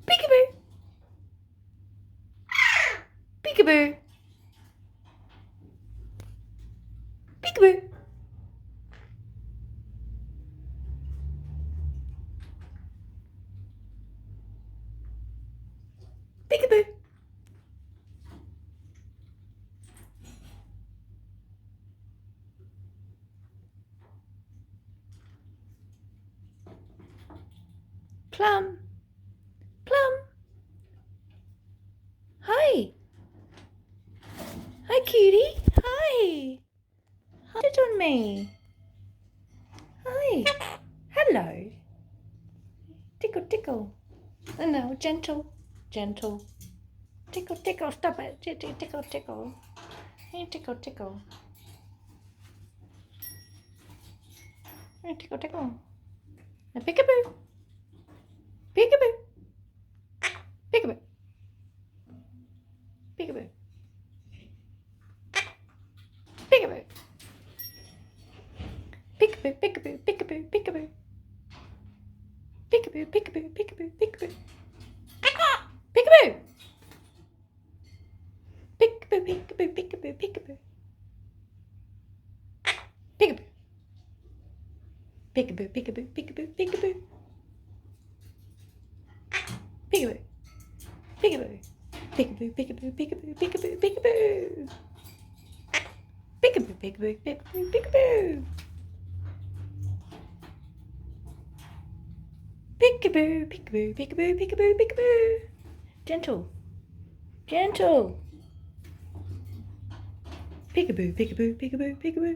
Peekaboo. Peekaboo. Peekaboo. Peekaboo. Plum. Plum. Hi. Hi, cutie. Hi. Sit on me. Hi. Hello. Tickle, tickle. Oh no, gentle, gentle. Tickle, tickle. Stop it. Tickle, tickle, tickle. Hey, tickle, tickle. Hey, tickle, tickle. Now, peekaboo. Peekaboo. Peekaboo. Peekaboo. Peekaboo. Peekaboo, peekaboo, peekaboo, peekaboo. Peekaboo, peekaboo, peekaboo, peekaboo. Peekaboo. Peekaboo, peekaboo, peekaboo, peekaboo. Peekaboo. Peekaboo, peekaboo, peekaboo, peekaboo. Peekaboo. Peekaboo. Peekaboo, peekaboo, peekaboo, peekaboo, peekaboo. Peekaboo, peekaboo, peekaboo, peekaboo. Peekaboo, peekaboo, peekaboo, peekaboo, peekaboo. Gentle. Gentle. Peekaboo, peekaboo, peekaboo, peekaboo.